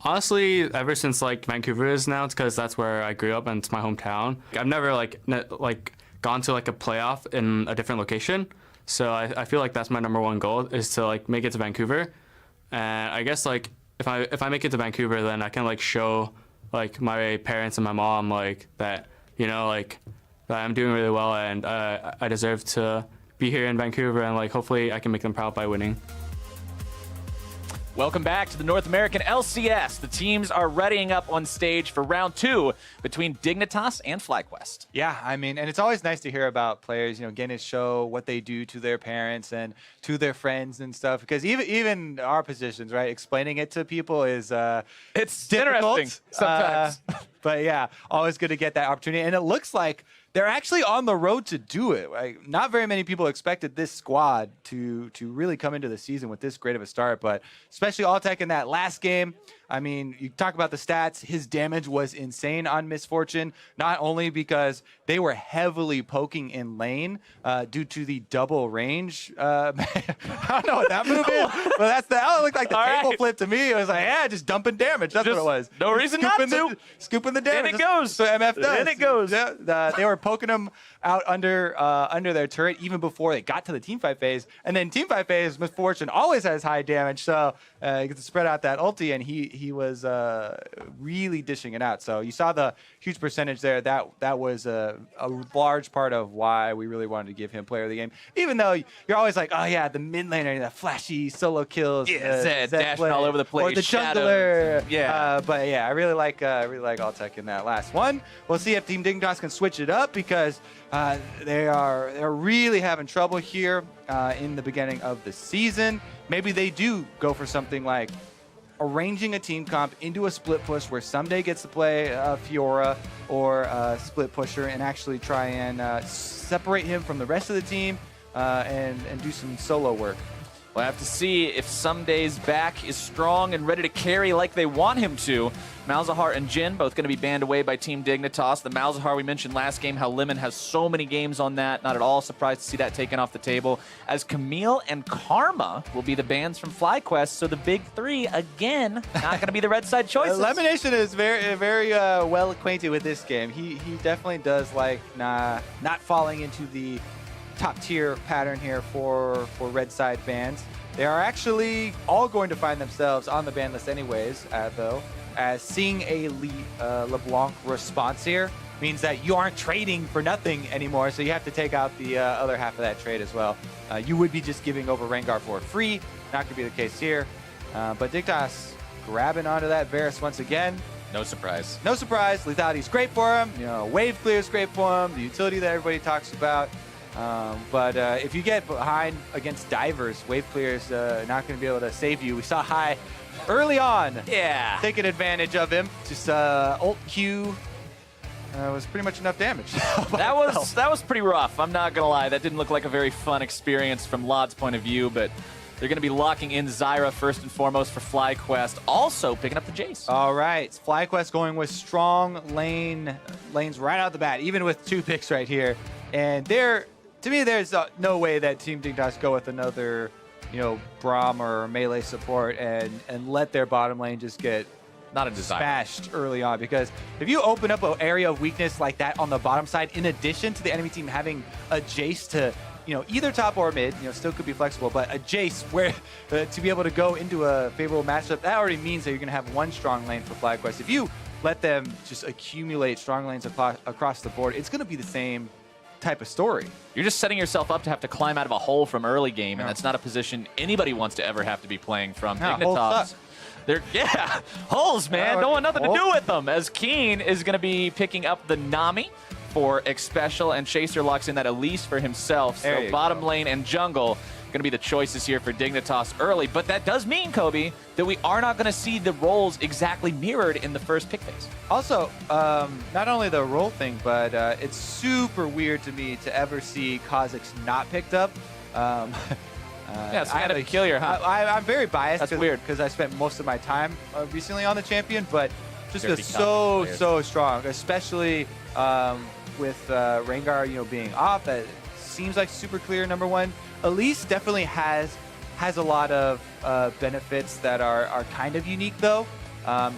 Honestly, ever since like Vancouver is now, it's because that's where I grew up and it's my hometown. I've never like gone to like a playoff in a different location, so I feel like that's my number one goal is to like make it to Vancouver, and I guess like if I make it to Vancouver, then I can like show like my parents and my mom like that like that I'm doing really well and I deserve to be here in Vancouver and like hopefully I can make them proud by winning. Welcome back to the North American LCS. The teams are readying up on stage for round 2 between Dignitas and FlyQuest. Yeah, I mean, and it's always nice to hear about players, getting to show what they do to their parents and to their friends and stuff. Because even our positions, right, explaining it to people is it's difficult interesting sometimes. But yeah, always good to get that opportunity. And it looks like they're actually on the road to do it. Like, not very many people expected this squad to really come into the season with this great of a start, but especially Alltech in that last game. I mean, you talk about the stats. His damage was insane on Misfortune, not only because they were heavily poking in lane due to the double range. I don't know what that move is, but that looked like the table flip to me. It was like, yeah, just dumping damage. That's what it was. No reason not to. Scooping the damage. And it goes. So MF does. And it goes. Yeah, they were poking him out under their turret even before they got to the teamfight phase. And then teamfight phase, Misfortune always has high damage, so you get to spread out that ulti, and he was really dishing it out. So you saw the huge percentage there. That was a large part of why we really wanted to give him player of the game. Even though you're always like, oh yeah, the mid laner, the flashy solo kills, Zed dashing all over the place, or the shadows. jungler. But yeah, I really like Alltech in that last one. We'll see if Team Dignitas can switch it up because they're really having trouble here in the beginning of the season. Maybe they do go for something like arranging a team comp into a split push where someday gets to play Fiora or split pusher and actually try and separate him from the rest of the team and do some solo work. We'll have to see if Someday's back is strong and ready to carry like they want him to. Malzahar and Jin both going to be banned away by Team Dignitas. The Malzahar we mentioned last game, how Lemon has so many games on that. Not at all surprised to see that taken off the table. As Camille and Karma will be the bans from FlyQuest. So the big three, again, not going to be the red side choices. Lemonation is very well acquainted with this game. He definitely does like not falling into the top tier pattern here for red side bans. They are actually all going to find themselves on the ban list anyways, though, as seeing a LeBlanc response here means that you aren't trading for nothing anymore, so you have to take out the other half of that trade as well. You would be just giving over Rengar for free. Not going to be the case here. But Dignitas grabbing onto that Varus once again. No surprise. No surprise. Lethality's great for him. Wave clear is great for him. The utility that everybody talks about. But if you get behind against divers, wave clear is not going to be able to save you. We saw High early on taking advantage of him. Just ult Q was pretty much enough damage. that was pretty rough. I'm not going to lie. That didn't look like a very fun experience from Lod's point of view, but they're going to be locking in Zyra first and foremost for FlyQuest, also picking up the Jace. All right, FlyQuest going with strong lanes right out the bat, even with 2 picks right here. And to me, there's no way that Team Dignitas go with another, Braum or melee support and let their bottom lane just get smashed early on. Because if you open up an area of weakness like that on the bottom side, in addition to the enemy team having a Jace to, either top or mid, still could be flexible, but a Jace where to be able to go into a favorable matchup, that already means that you're going to have one strong lane for FlyQuest. If you let them just accumulate strong lanes across the board, it's going to be the same type of story. You're just setting yourself up to have to climb out of a hole from early game, and that's not a position anybody wants to ever have to be playing from. Dignitas, holes, man. Don't want nothing to do with them. As Keen is going to be picking up the Nami for Xpecial, and Chaser locks in that Elise for himself. So bottom lane and jungle going to be the choices here for Dignitas early. But that does mean, Kobe, that we are not going to see the roles exactly mirrored in the first pick phase. Also, not only the role thing, but it's super weird to me to ever see Kha'Zix not picked up. Yeah, it's kind of peculiar, huh? I'm very biased. That's weird. Because I spent most of my time recently on the champion, but just feels so strong, especially with Rengar, being off. That seems like super clear #1. Elise definitely has a lot of benefits that are kind of unique though.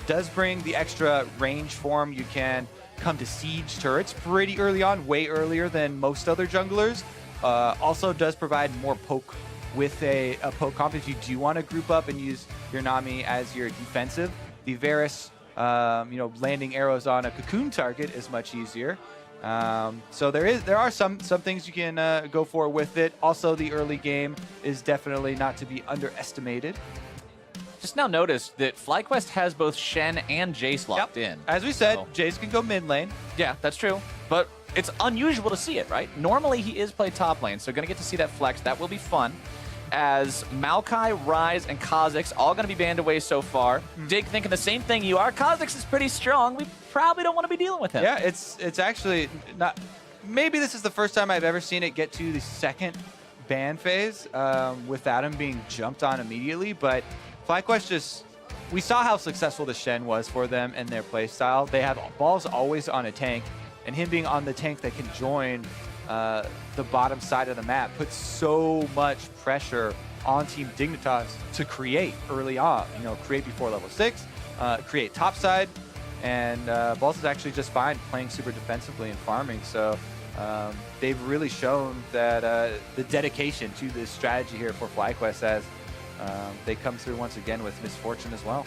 Does bring the extra range form. You can come to siege turrets pretty early on, way earlier than most other junglers. Also does provide more poke with a poke comp if you do want to group up and use your Nami as your defensive. The Varus, landing arrows on a cocoon target is much easier. So there are some things you can go for with it. Also, the early game is definitely not to be underestimated. Just now noticed that FlyQuest has both Shen and Jace locked in. As we said, Jace can go mid lane. Yeah, that's true. But it's unusual to see it, right? Normally he is played top lane, so going to get to see that flex. That will be fun. As Maokai, Ryze, and Kha'Zix all going to be banned away so far. Dig thinking the same thing you are. Kha'Zix is pretty strong. We probably don't want to be dealing with him. Yeah, it's actually not... Maybe this is the first time I've ever seen it get to the second ban phase without him being jumped on immediately, but FlyQuest just... We saw how successful the Shen was for them and their playstyle. They have balls always on a tank, and him being on the tank that can join the bottom side of the map puts so much pressure on Team Dignitas to create early on. Create before level 6, create top side, and Balls is actually just fine playing super defensively and farming. So they've really shown that the dedication to this strategy here for FlyQuest as they come through once again with misfortune as well.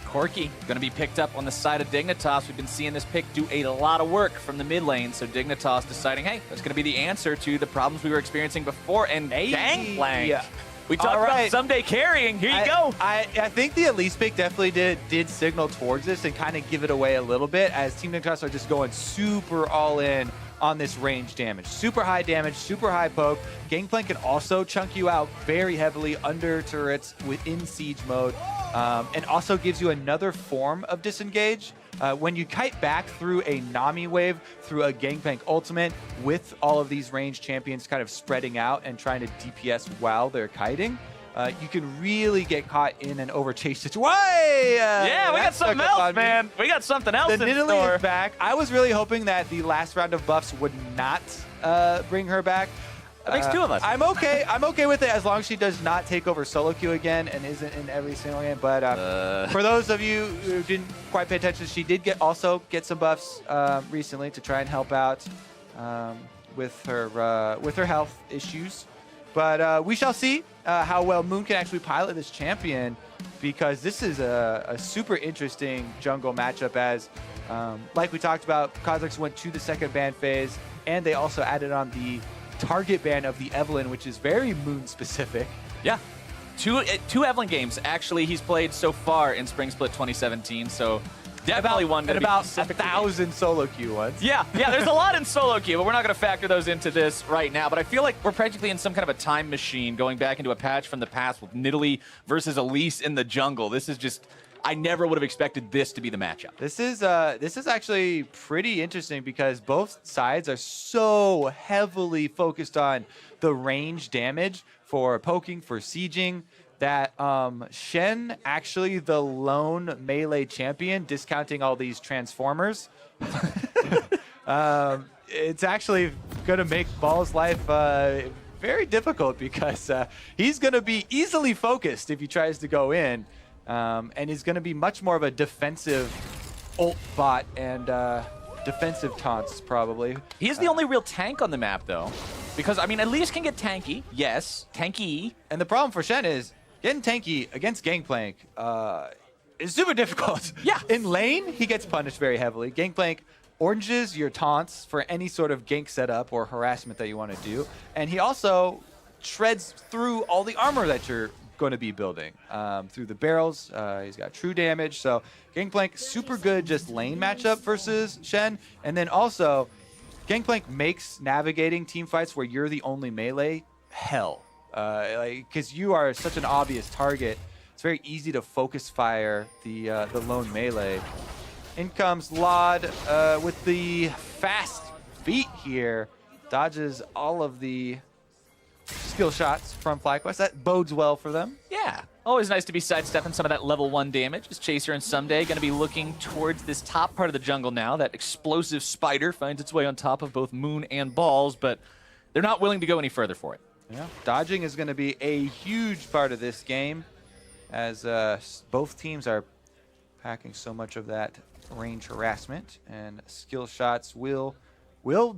Corki going to be picked up on the side of Dignitas. We've been seeing this pick do a lot of work from the mid lane, so Dignitas deciding, hey, that's going to be the answer to the problems we were experiencing before, and Gangplank. Yeah. We talked about someday carrying. Here you go. I think the Elise pick definitely did signal towards this and kind of give it away a little bit, as Team Dignitas are just going super all in on this range damage. Super high damage, super high poke. Gangplank can also chunk you out very heavily under turrets within siege mode, and also gives you another form of disengage. When you kite back through a Nami wave, through a Gangplank ultimate, with all of these range champions kind of spreading out and trying to DPS while they're kiting, you can really get caught in an overchase situation. Yeah, we got something else, man. We got something else in Nidalee store. is back. I was really hoping that the last round of buffs would not bring her back. That makes two of us. I'm okay. I'm okay with it as long as she does not take over solo queue again and isn't in every single game. But for those of you who didn't quite pay attention, she did also get some buffs recently to try and help out with her health issues. But we shall see how well Moon can actually pilot this champion, because this is a super interesting jungle matchup, as like we talked about, Kha'Zix went to the second ban phase, and they also added on the target ban of the Evelynn, which is very Moon specific. Yeah. Two Evelynn games, actually, he's played so far in Spring Split 2017, so definitely one going to be about 1,000 solo queue ones. Yeah, there's a lot in solo queue, but we're not going to factor those into this right now. But I feel like we're practically in some kind of a time machine going back into a patch from the past with Nidalee versus Elise in the jungle. This is just... I never would have expected this to be the matchup. This is actually pretty interesting, because both sides are so heavily focused on the range damage for poking, for sieging, that Shen, actually the lone melee champion, discounting all these transformers, it's actually going to make Ball's life very difficult, because he's going to be easily focused if he tries to go in. And is going to be much more of a defensive ult bot and defensive taunts, probably. He's the only real tank on the map, though. Because, I mean, Elise can get tanky. Yes, tanky. And the problem for Shen is getting tanky against Gangplank is super difficult. Yeah. In lane, he gets punished very heavily. Gangplank oranges your taunts for any sort of gank setup or harassment that you want to do. And he also shreds through all the armor that you're going to be building through the barrels. He's got true damage, so Gangplank super good just lane matchup versus Shen. And then also Gangplank makes navigating team fights where you're the only melee hell, because you are such an obvious target. It's very easy to focus fire the lone melee. In comes Lod with the fast feet here, dodges all of the skill shots from FlyQuest. That bodes well for them. Yeah. Always nice to be sidestepping some of that level 1 damage. As Chaser and Someday going to be looking towards this top part of the jungle now. That explosive spider finds its way on top of both Moon and Balls, but they're not willing to go any further for it. Yeah. Dodging is going to be a huge part of this game, as both teams are packing so much of that range harassment, and skill shots will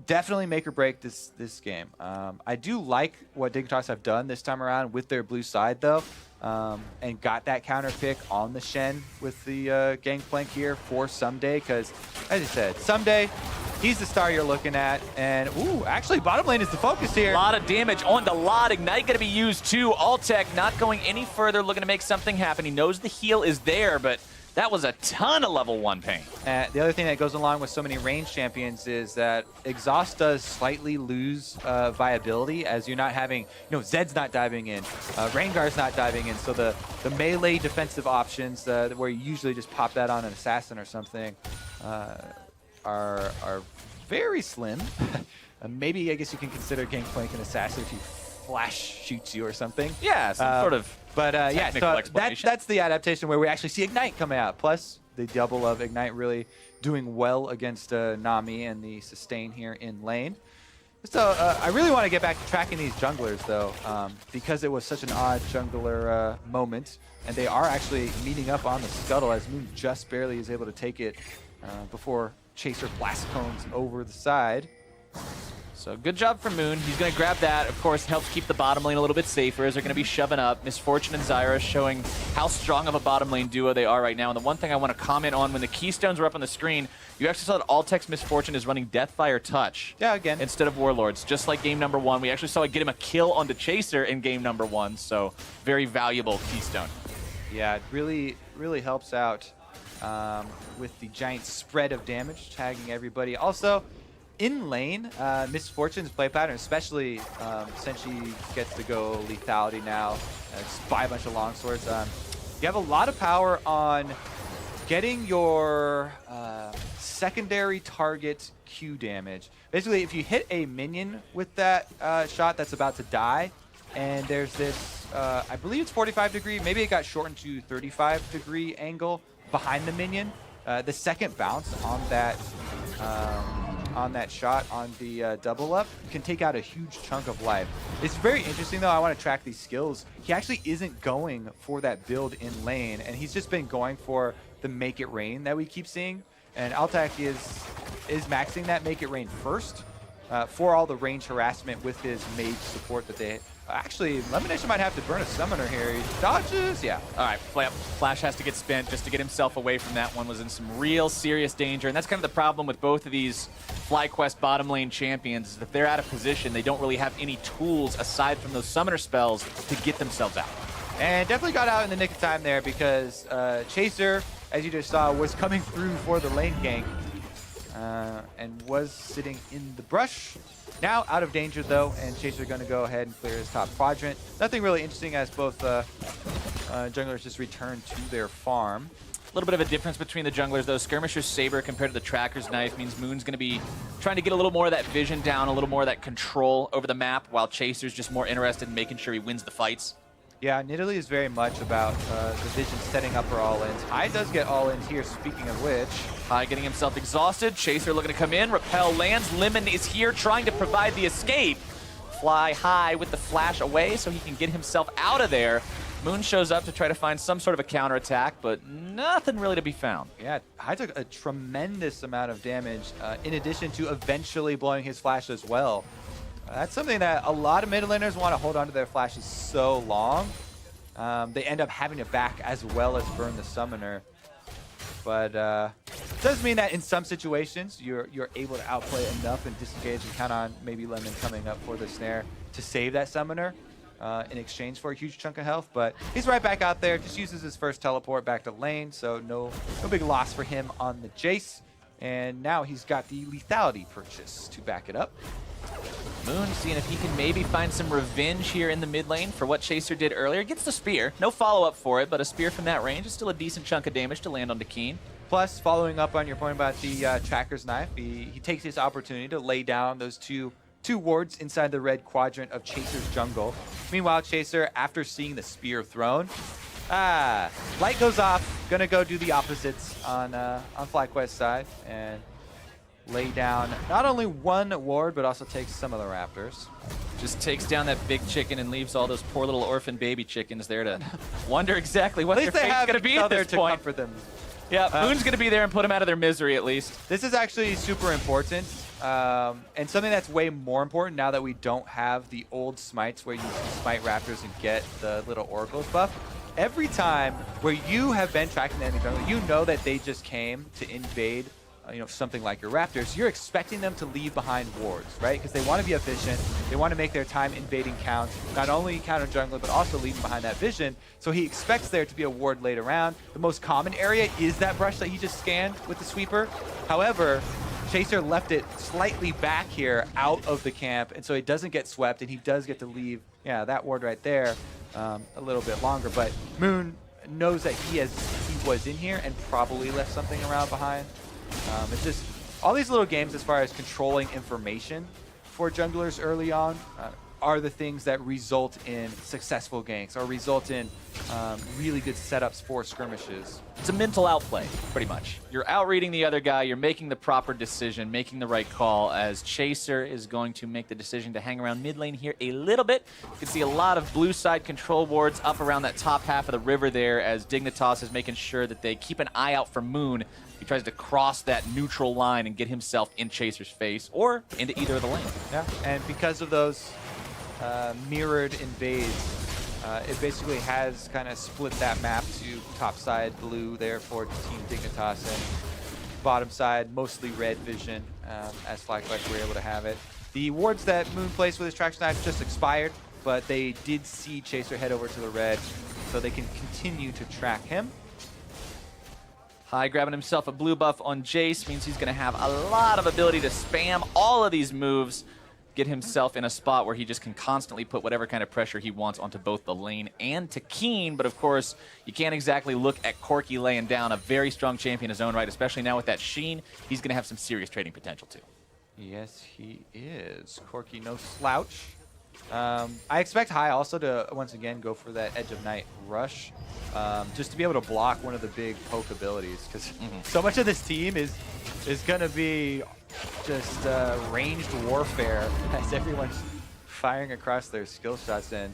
definitely make or break this game. I do like what Dignitas have done this time around with their blue side though, and got that counter pick on the Shen with the Gangplank here for Someday, because as I said, Someday, he's the star you're looking at, and ooh, actually bottom lane is the focus here. A lot of damage on the lot. Ignite going to be used too. Altec not going any further, looking to make something happen. He knows the heal is there, but that was a ton of level 1 pain. The other thing that goes along with so many range champions is that Exhaust does slightly lose viability, as you're not having, Zed's not diving in, Rengar's not diving in, so the melee defensive options where you usually just pop that on an assassin or something are very slim. Maybe I guess you can consider Gangplank an assassin if he flash shoots you or something. Yeah, some sort of. But yeah, so that's the adaptation where we actually see Ignite coming out. Plus, the double of Ignite really doing well against Nami and the sustain here in lane. So I really want to get back to tracking these junglers, though, because it was such an odd jungler moment. And they are actually meeting up on the scuttle, as Moon just barely is able to take it before Chaser blast cones over the side. So good job for Moon. He's going to grab that. Of course, helps keep the bottom lane a little bit safer as they're going to be shoving up. Misfortune and Zyra showing how strong of a bottom lane duo they are right now. And the one thing I want to comment on, when the keystones were up on the screen, you actually saw that Altec's Misfortune is running Deathfire Touch. Yeah, again. Instead of Warlords, just like game number 1. We actually saw it get him a kill on the Chaser in game number 1. So very valuable keystone. Yeah, it really helps out with the giant spread of damage, tagging everybody. Also, in lane, Misfortune's play pattern, especially since she gets to go lethality now, just buy a bunch of longswords. You have a lot of power on getting your secondary target Q damage. Basically, if you hit a minion with that shot that's about to die, and there's this, I believe it's 45 degree, maybe it got shortened to 35 degree angle behind the minion, the second bounce on that shot on the double up can take out a huge chunk of life. It's very interesting though. I want to track these skills. He actually isn't going for that build in lane, and he's just been going for the make it rain that we keep seeing. And Altec is maxing that make it rain first for all the range harassment with his mage support that they. Actually, Lemonation might have to burn a summoner here. He dodges, yeah. All right, Flash has to get spent just to get himself away from that one. Was in some real serious danger, and that's kind of the problem with both of these FlyQuest bottom lane champions, is that they're out of position. They don't really have any tools aside from those summoner spells to get themselves out. And definitely got out in the nick of time there, because Chaser, as you just saw, was coming through for the lane gank and was sitting in the brush. Now out of danger though, and Chaser going to go ahead and clear his top quadrant. Nothing really interesting, as both junglers just return to their farm. A little bit of a difference between the junglers though. Skirmisher's Saber compared to the Tracker's Knife means Moon's going to be trying to get a little more of that vision down, a little more of that control over the map, while Chaser's just more interested in making sure he wins the fights. Yeah, Nidalee is very much about the vision setting up for all-ins. High does get all-ins here, speaking of which. High getting himself exhausted. Chaser looking to come in. Repel lands. Lemon is here trying to provide the escape. Fly High with the flash away so he can get himself out of there. Moon shows up to try to find some sort of a counterattack, but nothing really to be found. Yeah, High took a tremendous amount of damage, in addition to eventually blowing his flash as well. That's something that a lot of mid laners want to hold on to their flashes so long. They end up having to back as well as burn the summoner. But it does mean that in some situations, you're able to outplay enough and disengage and count on maybe Lemon coming up for the snare to save that summoner in exchange for a huge chunk of health. But he's right back out there, just uses his first teleport back to lane, so no big loss for him on the Jace. And now he's got the lethality purchase to back it up. Moon seeing if he can maybe find some revenge here in the mid lane for what Chaser did earlier. Gets the spear. No follow-up for it, but a spear from that range is still a decent chunk of damage to land onto Keen. Plus, following up on your point about the Tracker's Knife, he takes this opportunity to lay down those two wards inside the red quadrant of Chaser's jungle. Meanwhile, Chaser, after seeing the spear thrown, light goes off, gonna go do the opposites on FlyQuest side and lay down not only one ward, but also takes some of the raptors. Just takes down that big chicken and leaves all those poor little orphan baby chickens there to wonder exactly what their fate's going to be at this point. Comfort them. Yeah, Moon's going to be there and put him out of their misery at least. This is actually super important, and something that's way more important now that we don't have the old smites where you can smite raptors and get the little oracles buff. Every time where you have been tracking the enemy jungle, you know that they just came to invade something like your raptors. You're expecting them to leave behind wards, right? Because they want to be efficient. They want to make their time invading count, not only counter jungler, but also leaving behind that vision. So he expects there to be a ward laid around. The most common area is that brush that he just scanned with the sweeper. However, Chaser left it slightly back here out of the camp, and so he doesn't get swept, and he does get to leave, that ward right there a little bit longer. But Moon knows that he was in here and probably left something around behind. It's just all these little games as far as controlling information for junglers early on are the things that result in successful ganks or result in really good setups for skirmishes. It's a mental outplay, pretty much. You're outreading the other guy, you're making the proper decision, making the right call, as Chaser is going to make the decision to hang around mid lane here a little bit. You can see a lot of blue side control wards up around that top half of the river there, as Dignitas is making sure that they keep an eye out for Moon. He tries to cross that neutral line and get himself in Chaser's face or into either of the lanes. Yeah, and because of those mirrored invades, it basically has kind of split that map to top side blue there for Team Dignitas and bottom side mostly red vision, as FlyQuest were able to have it. The wards that Moon placed with his traction knife just expired, but they did see Chaser head over to the red, so they can continue to track him. High grabbing himself a blue buff on Jace means he's going to have a lot of ability to spam all of these moves, get himself in a spot where he just can constantly put whatever kind of pressure he wants onto both the lane and to Keen. But of course, you can't exactly look at Corki laying down a very strong champion in his own right, especially now with that Sheen. He's going to have some serious trading potential too. Yes, he is. Corki, no slouch. I expect High also to, once again, go for that Edge of Night rush, just to be able to block one of the big poke abilities, because so much of this team is going to be just ranged warfare as everyone's firing across their skill shots and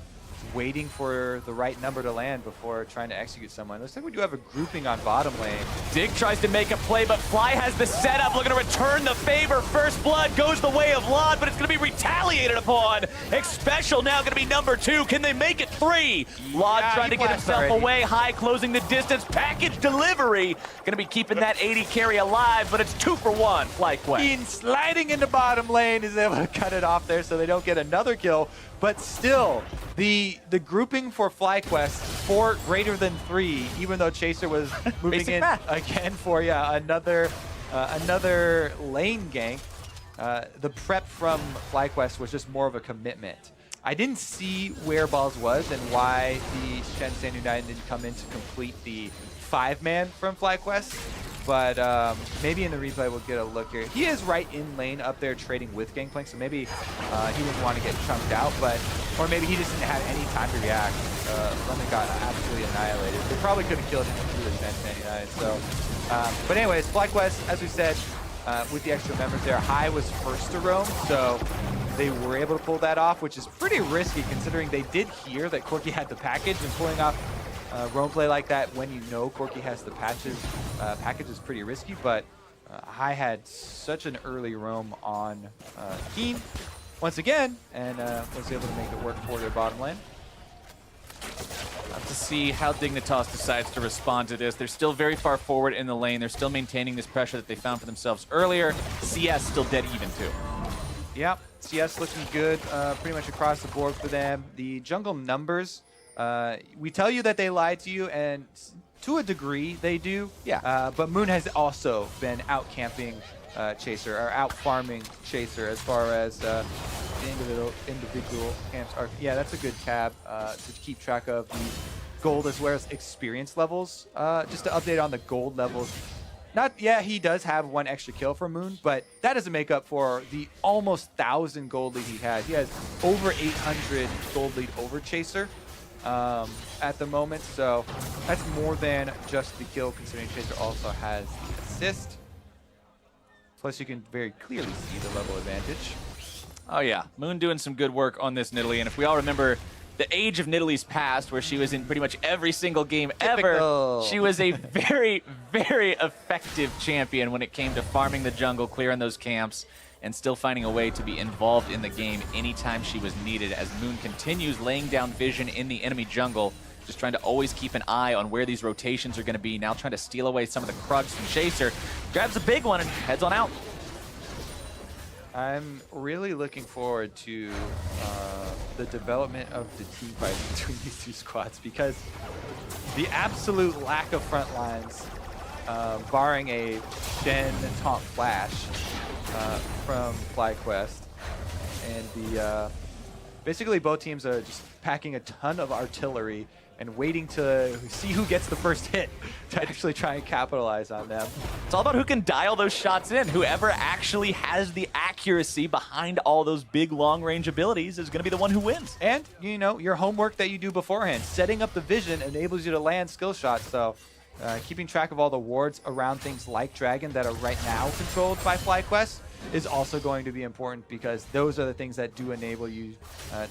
waiting for the right number to land before trying to execute someone. Looks like we do have a grouping on bottom lane. Dig tries to make a play, but Fly has the setup, looking to return the favor. First blood goes the way of Lod, but it's going to be retaliated upon. X-Special now going to be number 2. Can they make it 3? Lod trying to get himself away. High closing the distance. Package delivery. Going to be keeping that 80 carry alive, but it's 2 for 1. FlyQuest. Keen sliding into bottom lane is able to cut it off there so they don't get another kill. But still, the grouping for FlyQuest, 4 greater than 3, even though Chaser was moving in again for another lane gank. The prep from FlyQuest was just more of a commitment. I didn't see where Balls was and why the Shen United didn't come in to complete the 5-man from FlyQuest. But maybe in the replay we'll get a look here. He is right in lane up there trading with Gangplank, so maybe he didn't want to get chunked out, or maybe he just didn't have any time to react. Lemon got absolutely annihilated. They probably could have killed him through the Shen United. So, but anyways, FlyQuest, as we said, with the extra members there, High was first to roam, so they were able to pull that off, which is pretty risky considering they did hear that Corki had the package, and pulling off roam play like that when you know Corki has the package is pretty risky, but High had such an early roam on Keen once again, and was able to make it work for their bottom lane. To see how Dignitas decides to respond to this. They're still very far forward in the lane. They're still maintaining this pressure that they found for themselves earlier. CS still dead even too. Yep, CS looking good pretty much across the board for them. The jungle numbers, we tell you that they lie to you, and to a degree they do. Yeah. But Moon has also been out camping Chaser, or out farming Chaser as far as the individual camps are. Yeah, that's a good tab to keep track of the gold as well as experience levels. Just to update on the gold levels. He does have 1 extra kill for Moon, but that doesn't make up for the almost 1,000 gold lead he has. He has over 800 gold lead over Chaser at the moment, so that's more than just the kill, considering Chaser also has the assist. Plus, you can very clearly see the level advantage. Oh yeah, Moon doing some good work on this Nidalee, and if we all remember the age of Nidalee's past, where she was in pretty much every single game Typical. ever. She was a very, very effective champion when it came to farming the jungle, clearing those camps, and still finding a way to be involved in the game anytime she was needed, as Moon continues laying down vision in the enemy jungle, just trying to always keep an eye on where these rotations are going to be, now trying to steal away some of the Krugs from Chaser. Grabs a big one and heads on out. I'm really looking forward to the development of the team fight between these two squads, because the absolute lack of front lines, barring a Shen taunt flash from FlyQuest, and the basically both teams are just packing a ton of artillery and waiting to see who gets the first hit to actually try and capitalize on them. It's all about who can dial those shots in. Whoever actually has the accuracy behind all those big long-range abilities is going to be the one who wins. And, you know, your homework that you do beforehand, setting up the vision enables you to land skill shots. So keeping track of all the wards around things like Dragon that are right now controlled by FlyQuest is also going to be important, because those are the things that do enable you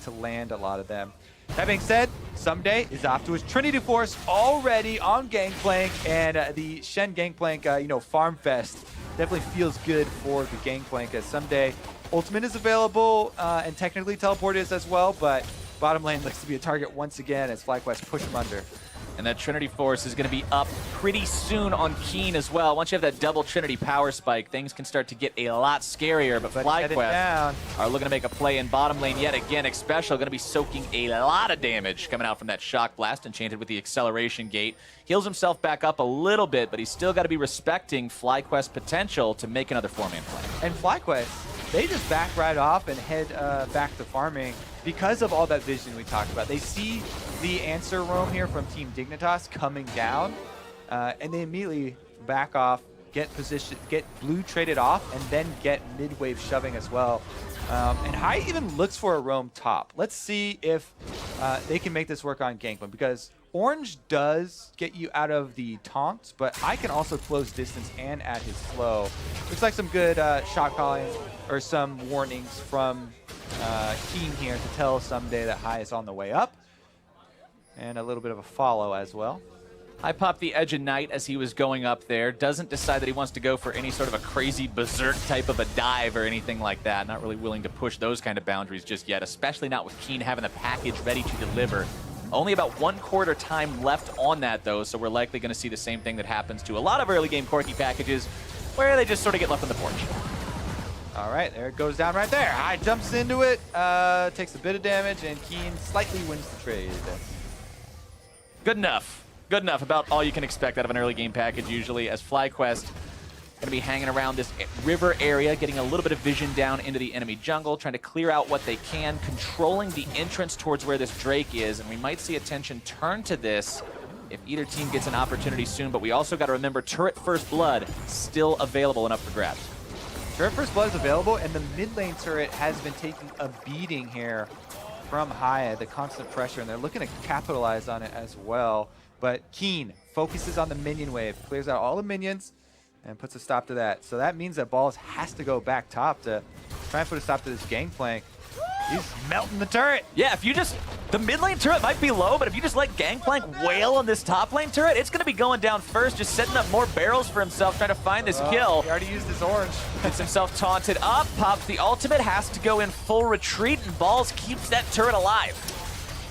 to land a lot of them. That being said, Someday is off to his Trinity Force already on Gangplank, and the Shen Gangplank, you know, Farm Fest definitely feels good for the Gangplank, as Someday ultimate is available and technically teleport is as well, but bottom lane looks to be a target once again as FlyQuest push him under. And that Trinity Force is going to be up pretty soon on Keen as well. Once you have that double Trinity power spike, things can start to get a lot scarier. But FlyQuest are looking to make a play in bottom lane yet again. Xpecial going to be soaking a lot of damage coming out from that Shock Blast, enchanted with the Acceleration Gate. Heals himself back up a little bit, but he's still got to be respecting FlyQuest's potential to make another 4-man play. And FlyQuest, they just back right off and head back to farming because of all that vision we talked about. They see the answer roam here from Team Dignitas coming down, and they immediately back off, get position, get blue traded off, and then get mid-wave shoving as well. And Hai even looks for a roam top. Let's see if they can make this work on Gangplank, because Orange does get you out of the taunts, but Hai can also close distance and add his slow. Looks like some good shot calling or some warnings from Keen here to tell Someday that Hai is on the way up. And a little bit of a follow as well. I popped the Edge of Night as he was going up there. Doesn't decide that he wants to go for any sort of a crazy berserk type of a dive or anything like that. Not really willing to push those kind of boundaries just yet, especially not with Keen having the package ready to deliver. Only about 1/4 time left on that, though, so we're likely going to see the same thing that happens to a lot of early game Corki packages, where they just sort of get left on the porch. All right, there it goes down right there. Hai jumps into it, takes a bit of damage, and Keen slightly wins the trade. Good enough. Good enough. About all you can expect out of an early game package usually, as FlyQuest going to be hanging around this river area, getting a little bit of vision down into the enemy jungle, trying to clear out what they can, controlling the entrance towards where this Drake is, and we might see attention turn to this if either team gets an opportunity soon, but we also got to remember Turret First Blood still available and up for grabs. Turret First Blood is available, and the mid lane turret has been taking a beating here from Hai, the constant pressure, and they're looking to capitalize on it as well. But Keen focuses on the minion wave, clears out all the minions, and puts a stop to that. So that means that Balls has to go back top to try and put a stop to this Gangplank. He's melting the turret. Yeah, if you just, the mid lane turret might be low, but if you just let Gangplank wail on this top lane turret, it's going to be going down first, just setting up more barrels for himself, trying to find this kill. He already used his orange. Gets himself taunted up, pops the ultimate, has to go in full retreat, and Balls keeps that turret alive.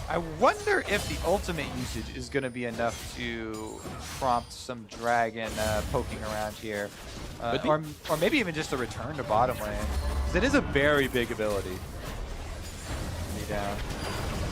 I wonder if the ultimate usage is going to be enough to prompt some Dragon poking around here. Or maybe even just a return to bottom lane. Because it is a very big ability. Down.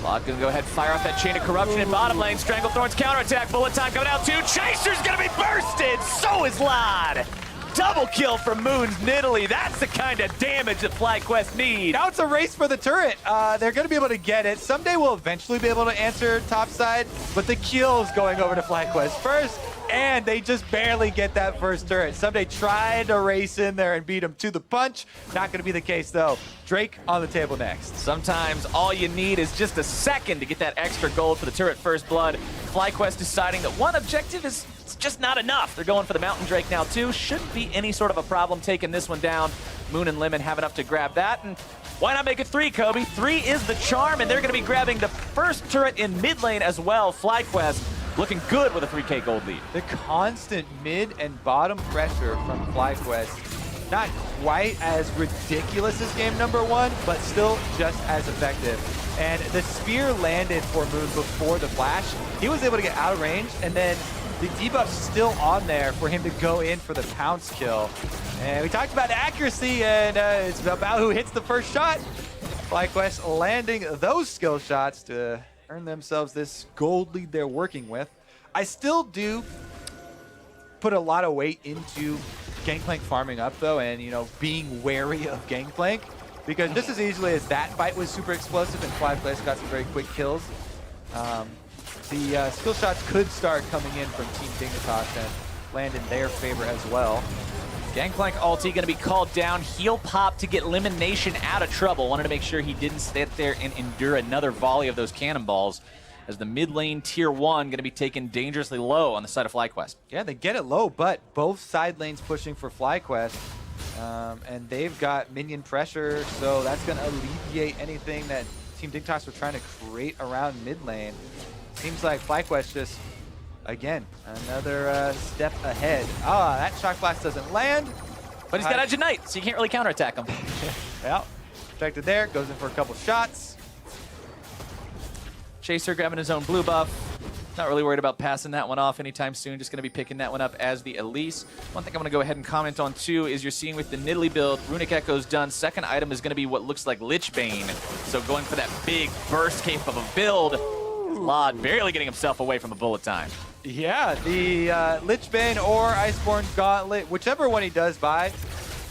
Lod gonna go ahead and fire off that Chain of Corruption in bottom lane. Stranglethorn's counterattack. Bullet time coming out too. Chaser's gonna be bursted. So is Lod. Double kill from Moon's Nidalee. That's the kind of damage that FlyQuest need. Now it's a race for the turret. They're going to be able to get it. Someday we'll eventually be able to answer topside, but the kill's going over to FlyQuest first, and they just barely get that first turret. Someday tried to race in there and beat him to the punch. Not going to be the case, though. Drake on the table next. Sometimes all you need is just a second to get that extra gold for the Turret First Blood. FlyQuest deciding that one objective is just not enough. They're going for the Mountain Drake now, too. Shouldn't be any sort of a problem taking this one down. Moon and Lemon have enough to grab that, and Why not make it 3, Kobe? 3 is the charm, and they're going to be grabbing the first turret in mid lane as well. FlyQuest looking good with a 3K gold lead. The constant mid and bottom pressure from FlyQuest, not quite as ridiculous as game number 1, but still just as effective. And the spear landed for Moon before the flash. He was able to get out of range, and then the debuff's still on there for him to go in for the pounce kill. And we talked about accuracy, and it's about who hits the first shot. FlyQuest landing those skill shots to earn themselves this gold lead they're working with. I still do put a lot of weight into Gangplank farming up, though, and, you know, being wary of Gangplank, because just as easily as that fight was super explosive and FlyQuest got some very quick kills, the skill shots could start coming in from Team Dignitas and land in their favor as well. Gangplank ulti going to be called down. Heal pop to get Elimination out of trouble. Wanted to make sure he didn't sit there and endure another volley of those cannonballs, as the mid lane tier 1 going to be taken dangerously low on the side of FlyQuest. Yeah, they get it low, but both side lanes pushing for FlyQuest, and they've got minion pressure, so that's going to alleviate anything that Team Dignitas were trying to create around mid lane. Seems like FlyQuest just, again, another step ahead. Ah, that shock blast doesn't land. But he's got Edge Ignite, so you can't really counterattack him. Yeah, protected there, goes in for a couple shots. Chaser grabbing his own blue buff. Not really worried about passing that one off anytime soon. Just going to be picking that one up as the Elise. One thing I'm going to go ahead and comment on too is you're seeing with the Nidalee build, Runic Echo's done. Second item is going to be what looks like Lichbane. So going for that big burst cape of a build. Lod barely getting himself away from the bullet time. Yeah, the Lichbane or Iceborne Gauntlet, whichever one he does buy,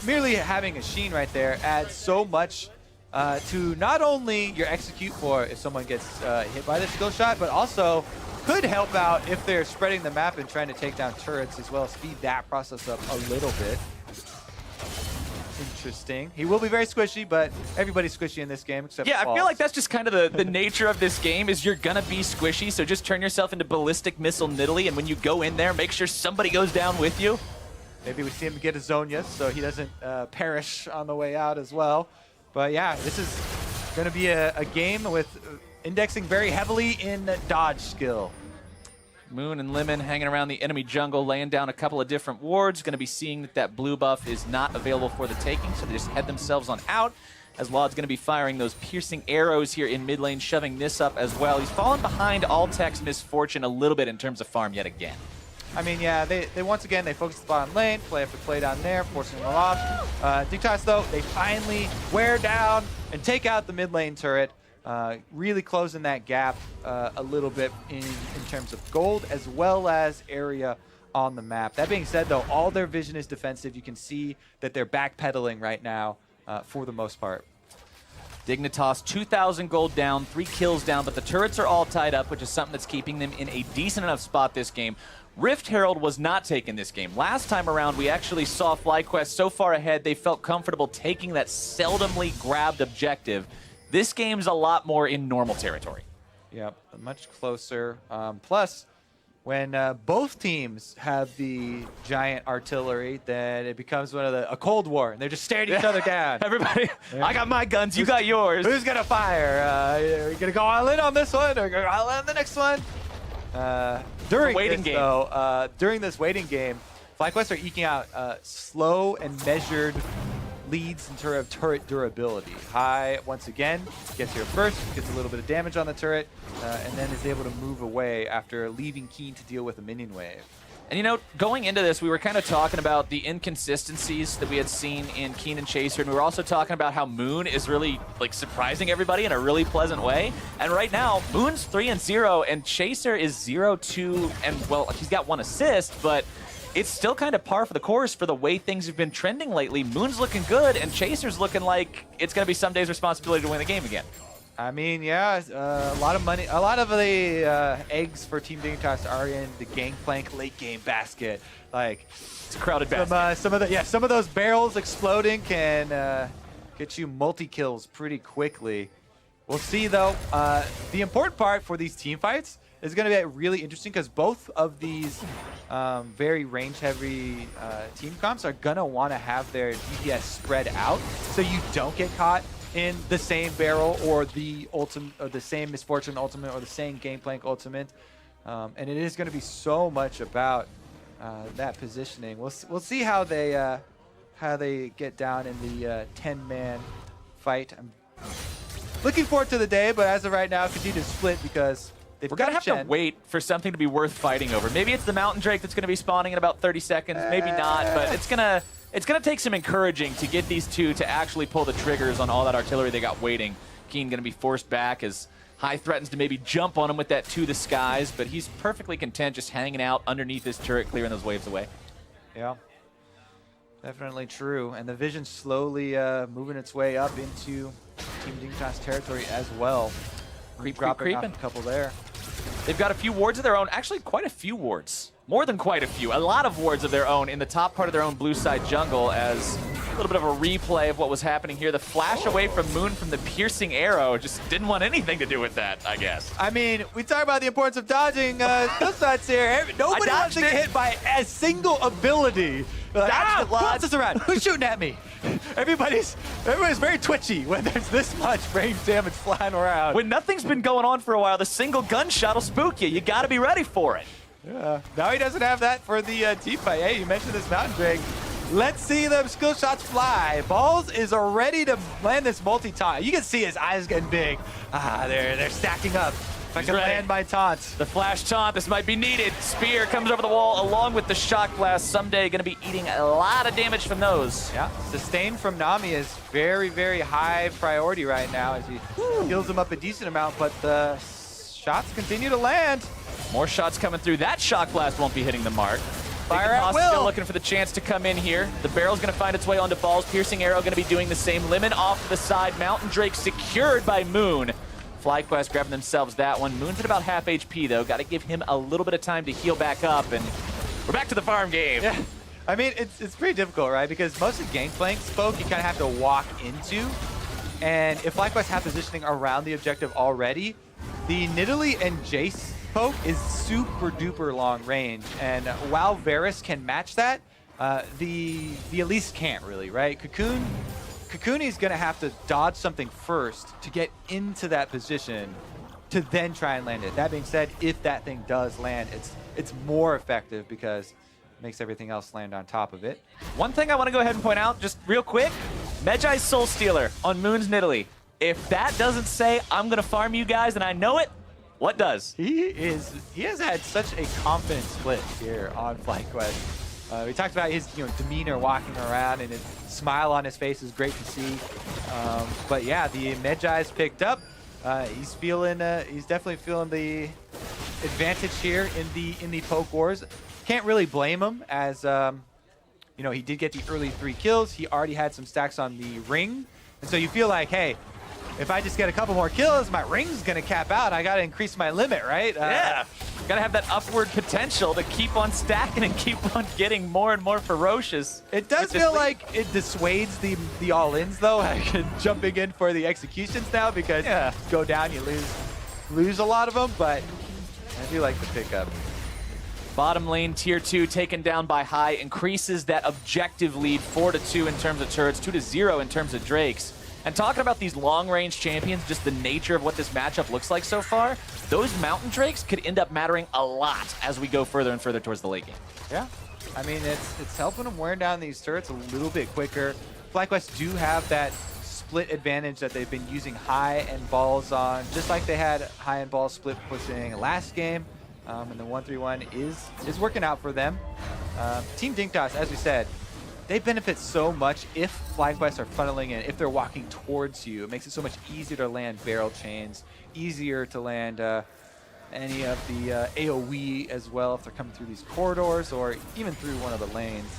merely having a Sheen right there adds so much to not only your execute for if someone gets hit by the skill shot, but also could help out if they're spreading the map and trying to take down turrets as well. Speed that process up a little bit. Interesting. He will be very squishy, but everybody's squishy in this game except I Falls. feel like that's just kind of the nature of this game is you're going to be squishy, so just turn yourself into Ballistic Missile Nidalee, and when you go in there, make sure somebody goes down with you. Maybe we see him get a Zhonya so he doesn't perish on the way out as well. But yeah, this is going to be a game with indexing very heavily in dodge skill. Moon and Lemon hanging around the enemy jungle, laying down a couple of different wards. Going to be seeing that blue buff is not available for the taking, so they just head themselves on out. As Lod's going to be firing those piercing arrows here in mid lane, shoving this up as well. He's fallen behind Altec's Misfortune a little bit in terms of farm yet again. I mean, yeah, they once again, they focus the bottom lane, play after play down there, forcing them off. Dignitas, though, they finally wear down and take out the mid lane turret, really closing that gap a little bit in terms of gold as well as area on the map. That being said, though, all their vision is defensive. You can see that they're backpedaling right now for the most part. Dignitas, 2,000 gold down, 3 kills down, but the turrets are all tied up, which is something that's keeping them in a decent enough spot this game. Rift Herald was not taken this game. Last time around, we actually saw FlyQuest so far ahead, they felt comfortable taking that seldomly grabbed objective. This game's a lot more in normal territory. Yep, much closer. Plus, when both teams have the giant artillery, then it becomes a Cold War, and they're just staring each other down. Everybody, yeah. I got my guns, you got yours. Who's gonna fire? Are you gonna go all in on this one, or go all in on the next one? During this waiting game, FlyQuest are eking out slow and measured leads in terms of turret durability. High, once again, gets here first, gets a little bit of damage on the turret, and then is able to move away after leaving Keen to deal with a minion wave. And you know, going into this, we were kind of talking about the inconsistencies that we had seen in Keen and Chaser, and we were also talking about how Moon is really like surprising everybody in a really pleasant way. And right now, Moon's 3-0, and Chaser is 0-2, and well, he's got 1 assist, but it's still kind of par for the course for the way things have been trending lately. Moon's looking good, and Chaser's looking like it's going to be some day's responsibility to win the game again. I mean, yeah, a lot of money. A lot of the eggs for Team Dignitas are in the Gangplank late game basket. Like, it's a crowded basket. Some of those barrels exploding can get you multi-kills pretty quickly. We'll see, though. The important part for these team fights is going to be really interesting because both of these very range-heavy team comps are going to want to have their DPS spread out so you don't get caught in the same barrel or the ultimate, or the same misfortune ultimate, or the same Gangplank ultimate. And it is going to be so much about that positioning. We'll see how they get down in the 10-man fight. I'm looking forward to the day, but as of right now, continue to split because we're going to have to wait for something to be worth fighting over. Maybe it's the Mountain Drake that's going to be spawning in about 30 seconds. Maybe not, but it's going to take some encouraging to get these two to actually pull the triggers on all that artillery they got waiting. Keen going to be forced back as High threatens to maybe jump on him with that to the skies, but he's perfectly content just hanging out underneath this turret, clearing those waves away. Yeah, definitely true. And the Vision slowly moving its way up into Team Dignitas territory as well. Creeping. A couple there. They've got a few wards of their own. Actually, quite a few wards. More than quite a few. A lot of wards of their own in the top part of their own blue side jungle, as a little bit of a replay of what was happening here. The flash away from Moon from the piercing arrow just didn't want anything to do with that, I guess. I mean, we talk about the importance of dodging skill shots here. Nobody wants to get hit by a single ability. Who wants this around? Who's shooting at me? Everybody's very twitchy when there's this much range damage flying around. When nothing's been going on for a while, the single gunshot will spook you. You got to be ready for it. Yeah. Now he doesn't have that for the team fight. Hey, you mentioned this Mountain Drake. Let's see them skill shots fly. Balls is ready to land this multi-taunt. You can see his eyes getting big. They're stacking up. If I can land my taunt. The flash taunt, this might be needed. Spear comes over the wall along with the shock blast. Someday going to be eating a lot of damage from those. Yeah, sustain from Nami is very, very high priority right now as he heals him up a decent amount, but the shots continue to land. More shots coming through. That shock blast won't be hitting the mark. Fire at will. Still looking for the chance to come in here. The barrel's going to find its way onto balls. Piercing arrow going to be doing the same. Lemon off to the side. Mountain Drake secured by Moon. FlyQuest grabbing themselves that one. Moon's at about half HP though. Got to give him a little bit of time to heal back up, and we're back to the farm game. Yeah, I mean it's pretty difficult, right? Because most of Gangplank spoke you kind of have to walk into, and if FlyQuest have positioning around the objective already, the Nidalee and Jace poke is super duper long range, and while Varus can match that, the Elise can't really, right? Kakuni's gonna have to dodge something first to get into that position to then try and land it. That being said, if that thing does land, it's more effective because it makes everything else land on top of it. One thing I want to go ahead and point out just real quick, Medjai's Soul Stealer on Moon's Nidalee. If that doesn't say, I'm gonna farm you guys and I know it, what does? He has had such a confident split here on FlyQuest. We talked about his demeanor walking around, and his smile on his face is great to see. But yeah, the Medjai's picked up. He's definitely feeling the advantage here in the poke wars. Can't really blame him, as he did get the early 3 kills. He already had some stacks on the ring, and so you feel like, hey, if I just get a couple more kills, my ring's gonna cap out. I gotta increase my limit, right? Yeah, gotta have that upward potential to keep on stacking and keep on getting more and more ferocious. It does feel like it dissuades the all-ins though, jumping in for the executions now, because go down, you lose a lot of them, but I do like the pickup. Bottom lane, tier 2, taken down by High, increases that objective lead 4-2 in terms of turrets, 2-0 in terms of Drakes. And talking about these long-range champions, just the nature of what this matchup looks like so far, those Mountain Drakes could end up mattering a lot as we go further and further towards the late game. Yeah, I mean, it's helping them wear down these turrets a little bit quicker. FlyQuest do have that split advantage that they've been using High and Balls on, just like they had High and Balls split pushing last game. And the 1-3-1 is working out for them. Team Dignitas, as we said, they benefit so much if FlyQuest are funneling in, if they're walking towards you. It makes it so much easier to land barrel chains, easier to land any of the AoE as well if they're coming through these corridors or even through one of the lanes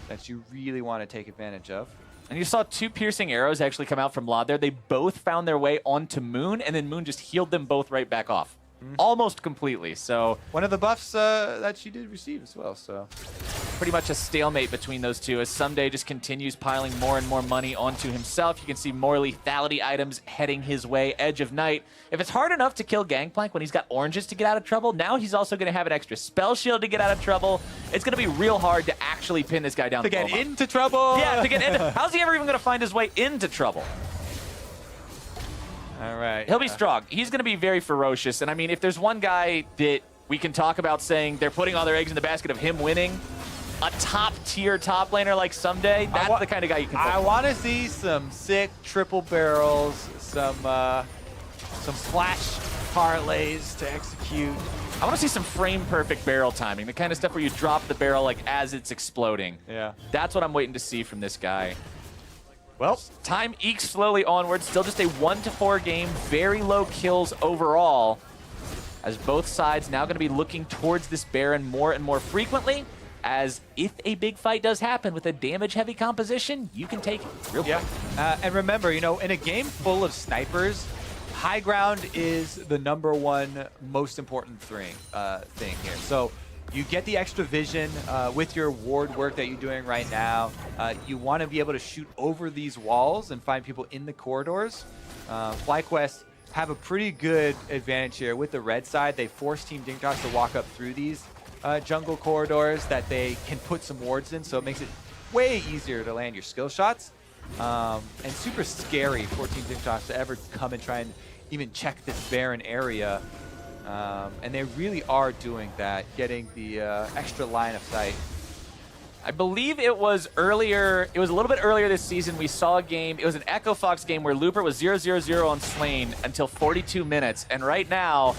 that you really want to take advantage of. And you saw 2 piercing arrows actually come out from Lod there. They both found their way onto Moon, and then Moon just healed them both right back off. Almost completely, so... One of the buffs that she did receive as well, so... Pretty much a stalemate between those two as Someday just continues piling more and more money onto himself. You can see more lethality items heading his way. Edge of Night. If it's hard enough to kill Gangplank when he's got oranges to get out of trouble, now he's also going to have an extra spell shield to get out of trouble. It's going to be real hard to actually pin this guy down. To get into trouble! Yeah, to get into... How's he ever even going to find his way into trouble? All right. He'll be strong. He's going to be very ferocious. And I mean, if there's one guy that we can talk about saying they're putting all their eggs in the basket of him winning, a top-tier top laner like Someday, that's the kind of guy you can I want to see some sick triple barrels, some flash parlays to execute. I want to see some frame-perfect barrel timing, the kind of stuff where you drop the barrel like as it's exploding. Yeah. That's what I'm waiting to see from this guy. Well, Time ekes slowly onward. Still just a 1-4 game. Very low kills overall. As both sides now going to be looking towards this Baron more and more frequently. As if a big fight does happen with a damage-heavy composition, you can take it real quick. And remember, you know, in a game full of snipers, high ground is the #1 most important thing here. So you get the extra vision with your ward work that you're doing right now. You want to be able to shoot over these walls and find people in the corridors. FlyQuest have a pretty good advantage here with the red side. They force Team Dignitas to walk up through these jungle corridors that they can put some wards in, so it makes it way easier to land your skill shots. And super scary for Team Dignitas to ever come and try and even check this Baron area. And they really are doing that, getting the extra line of sight. I believe it was earlier, it was a little bit earlier this season, we saw a game, it was an Echo Fox game where Looper was 0-0-0 on Slain until 42 minutes. And right now,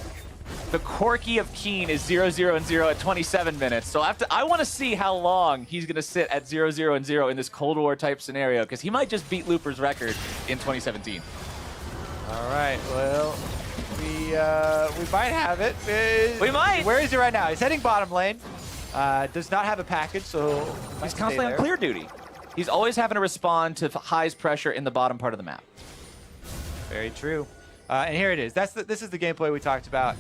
the Corki of Keen is 0-0-0 at 27 minutes. So I want to see how long he's going to sit at 0-0-0 in this Cold War type scenario, because he might just beat Looper's record in 2017. All right, well, we might have it. We might. Where is he right now? He's heading bottom lane. Does not have a package, so he's constantly on clear duty. He's always having to respond to High's pressure in the bottom part of the map. Very true. And here it is. This is the gameplay we talked about.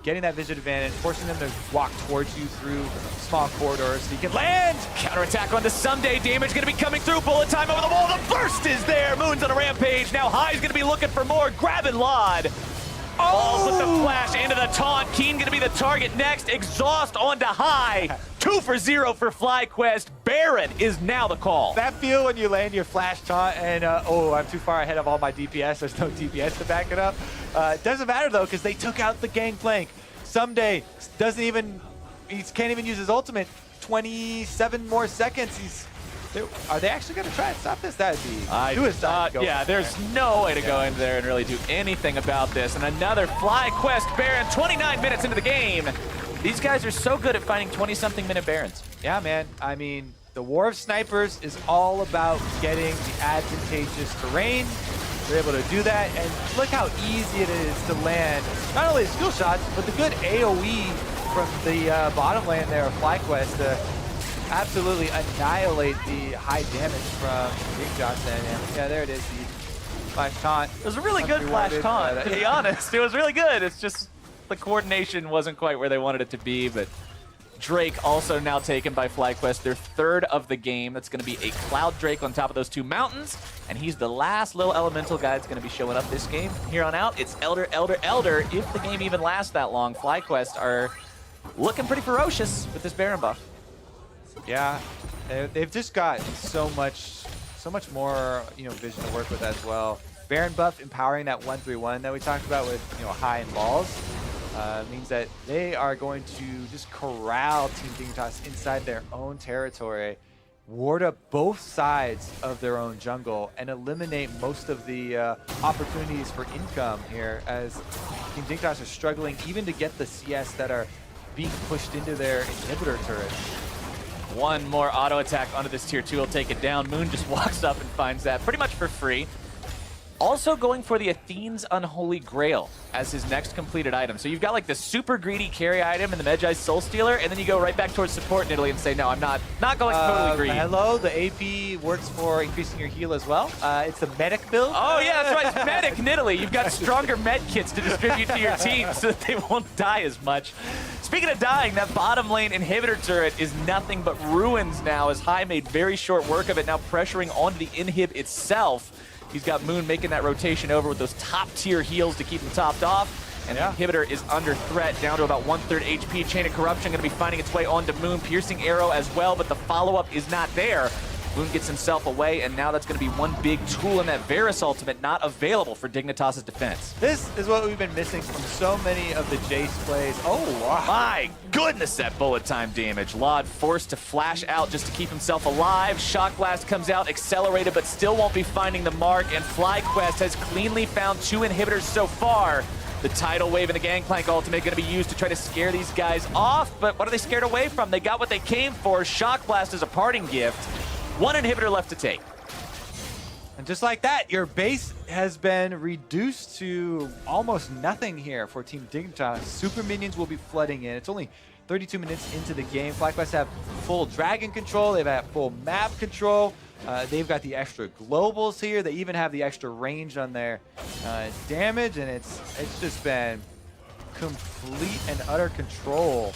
Getting that vision advantage, forcing them to walk towards you through small corridors so you can land. Counterattack on the Someday. Damage going to be coming through. Bullet time over the wall. The burst is there. Moon's on a rampage. Now High's going to be looking for more. Grabbing Lod. Falls with the flash into the taunt. Keen going to be the target next. Exhaust onto High. 2 for 0 for FlyQuest. Baron is now the call. That feel when you land your flash taunt and, oh, I'm too far ahead of all my DPS. There's no DPS to back it up. It doesn't matter, though, because they took out the gangplank. Someday doesn't even, he can't even use his ultimate. 27 more seconds. Are they actually going to try and stop this? That would be suicide. Yeah, there's no way to go in there and really do anything about this. And another FlyQuest Baron, 29 minutes into the game. These guys are so good at finding 20-something minute Barons. Yeah, man. I mean, the War of Snipers is all about getting the advantageous terrain. They're able to do that, and look how easy it is to land not only the skill shots, but the good AoE from the bottom lane there of FlyQuest to absolutely annihilate the high damage from Dignitas. And yeah, there it is, the flash taunt. It was a really good flash taunt, to be honest. It was really good. It's just the coordination wasn't quite where they wanted it to be, but Drake also now taken by FlyQuest, their third of the game. That's going to be a Cloud Drake on top of those two mountains, and he's the last little elemental guy that's going to be showing up this game. From here on out, it's Elder, Elder, Elder. If the game even lasts that long, FlyQuest are looking pretty ferocious with this Baron buff. Yeah, they've just got so much more, vision to work with as well. Baron buff empowering that 1-3-1 that we talked about with, High and balls means that they are going to just corral Team Dignitas inside their own territory, ward up both sides of their own jungle, and eliminate most of the opportunities for income here, as Team Dignitas are struggling even to get the CS that are being pushed into their inhibitor turret. One more auto attack onto this tier 2 will take it down. Moon just walks up and finds that pretty much for free. Also going for the Athene's Unholy Grail as his next completed item. So you've got like the super greedy carry item and the Medjai's Soul Stealer, and then you go right back towards support in Italy and say, no, I'm not going totally greedy. Hello, the AP works for increasing your heal as well. It's a medic build. Oh yeah, that's right, it's medic in Italy. You've got stronger med kits to distribute to your team so that they won't die as much. Speaking of dying, that bottom lane inhibitor turret is nothing but ruins now, as High made very short work of it, now pressuring onto the inhib itself. He's got Moon making that rotation over with those top-tier heals to keep him topped off. And the inhibitor is under threat, down to about 1/3 HP. Chain of Corruption going to be finding its way onto Moon. Piercing Arrow as well, but the follow-up is not there. Moon gets himself away, and now that's going to be one big tool in that Varus ultimate not available for Dignitas' defense. This is what we've been missing from so many of the Jace plays. Oh, wow. My goodness, that bullet time damage. Lod forced to flash out just to keep himself alive. Shock Blast comes out, accelerated, but still won't be finding the mark, and FlyQuest has cleanly found 2 inhibitors so far. The Tidal Wave and the Gangplank ultimate going to be used to try to scare these guys off, but what are they scared away from? They got what they came for. Shock Blast is a parting gift. 1 inhibitor left to take. And just like that, your base has been reduced to almost nothing here for Team Dignitas. Super minions will be flooding in. It's only 32 minutes into the game. FlyQuest have full dragon control. They've had full map control. They've got the extra globals here. They even have the extra range on their damage, and it's just been complete and utter control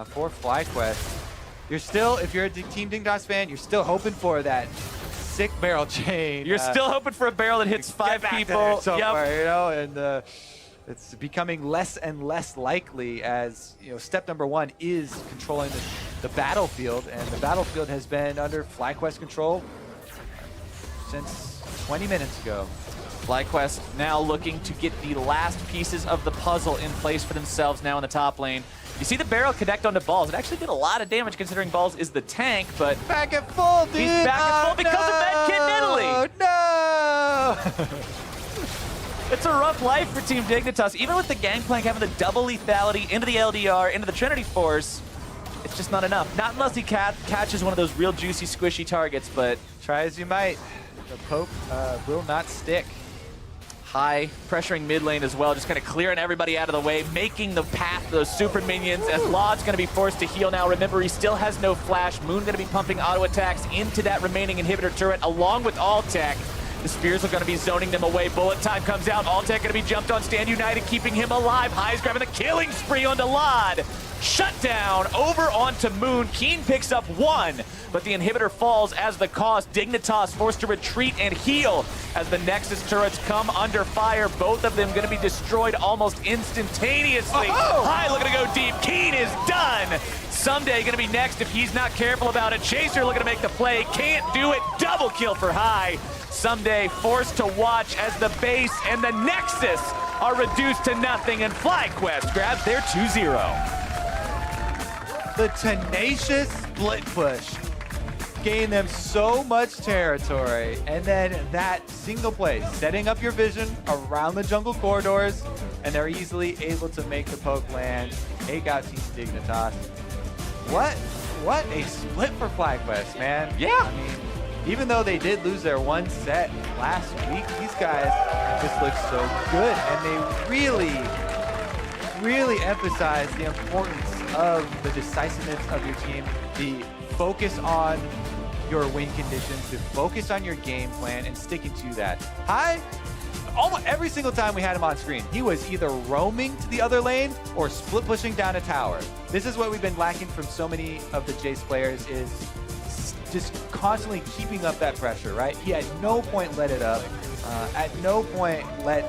for FlyQuest. You're still, if you're a Team Dignitas fan, you're still hoping for that sick barrel chain. You're still hoping for a barrel that hits 5 people. Somewhere, you know, and it's becoming less and less likely as, you know, step number 1 is controlling the battlefield, and the battlefield has been under FlyQuest control since 20 minutes ago. FlyQuest now looking to get the last pieces of the puzzle in place for themselves now in the top lane. You see the barrel connect onto Balls. It actually did a lot of damage considering Balls is the tank, but back at full, dude. He's back at full because of that kid in Italy. No! It's a rough life for Team Dignitas. Even with the Gangplank having the double lethality into the LDR, into the Trinity Force, it's just not enough. Not unless he catches one of those real juicy, squishy targets, but try as you might, the poke will not stick. High pressuring mid lane as well, just kind of clearing everybody out of the way, making the path to those super minions as Lod's going to be forced to heal now. Remember, he still has no flash. Moon going to be pumping auto attacks into that remaining inhibitor turret along with Alltech. The spears are going to be zoning them away. Bullet time comes out. Alltech going to be jumped on. Stand United, keeping him alive. High's grabbing the killing spree onto Lod. Shut down over onto Moon. Keen picks up 1, but the inhibitor falls as the cost. Dignitas forced to retreat and heal as the Nexus turrets come under fire. Both of them going to be destroyed almost instantaneously. High looking to go deep. Keen is done. Someday going to be next if he's not careful about it. Chaser looking to make the play. Can't do it. Double kill for High. Someday forced to watch as the base and the Nexus are reduced to nothing, and FlyQuest grabs their 2-0. The tenacious split push gained them so much territory, and then that single play, setting up your vision around the jungle corridors, and they're easily able to make the poke land, take out Team Dignitas. What a split for FlyQuest, man. Yeah. I mean, even though they did lose their 1 set last week, these guys just look so good, and they really emphasize the importance of the decisiveness of your team, the focus on your win conditions, the focus on your game plan, and sticking to that. Almost every single time we had him on screen, he was either roaming to the other lane or split pushing down a tower. This is what we've been lacking from so many of the Jace players, is just constantly keeping up that pressure, right? He at no point let it up. At no point let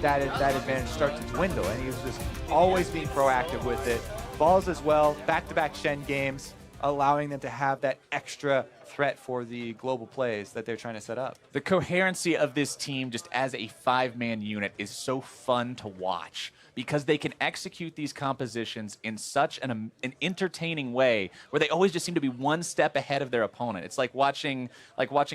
that advantage start to dwindle, and he was just always being proactive with it. Balls as well, back-to-back Shen games, allowing them to have that extra threat for the global plays that they're trying to set up. The coherency of this team just as a 5-man unit is so fun to watch because they can execute these compositions in such an entertaining way where they always just seem to be 1 step ahead of their opponent. It's like watching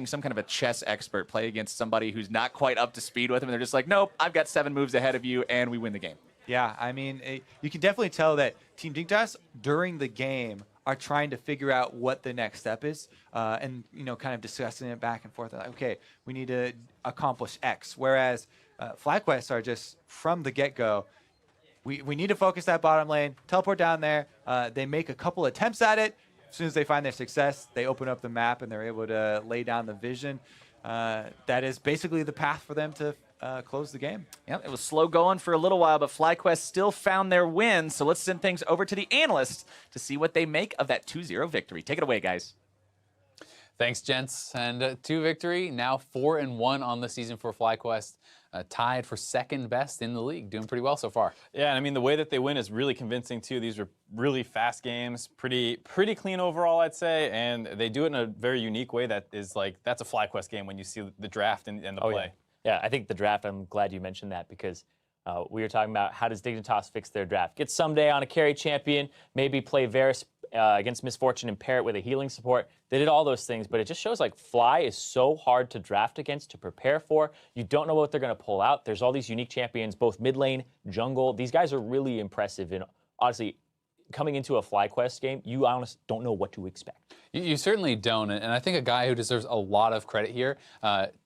some kind of a chess expert play against somebody who's not quite up to speed with them, and they're just like, nope, I've got 7 moves ahead of you, and we win the game. Yeah, I mean, you can definitely tell that Team Dignitas during the game are trying to figure out what the next step is, and kind of discussing it back and forth. Like, okay, we need to accomplish X. Whereas FlyQuest are just from the get-go, we need to focus that bottom lane, teleport down there. They make a couple attempts at it. As soon as they find their success, they open up the map and they're able to lay down the vision. That is basically the path for them to close the game. Yep, it was slow going for a little while, but FlyQuest still found their win. So let's send things over to the analysts to see what they make of that 2-0 victory. Take it away, guys. Thanks, gents. And 2 victory, now 4-1 on the season for FlyQuest. tied for second best in the league, doing pretty well so far. Yeah, and I mean, the way that they win is really convincing, too. These are really fast games, pretty clean overall, I'd say, and they do it in a very unique way that is like, that's a FlyQuest game when you see the draft and the play. Yeah, I think the draft, I'm glad you mentioned that because we were talking about how does Dignitas fix their draft. Get someday on a carry champion, maybe play Varus against Misfortune and pair it with a healing support. They did all those things, but it just shows like Fly is so hard to draft against, to prepare for. You don't know what they're going to pull out. There's all these unique champions, both mid lane, jungle. These guys are really impressive. And honestly, coming into a FlyQuest game, you honestly don't know what to expect. You certainly don't, and I think a guy who deserves a lot of credit here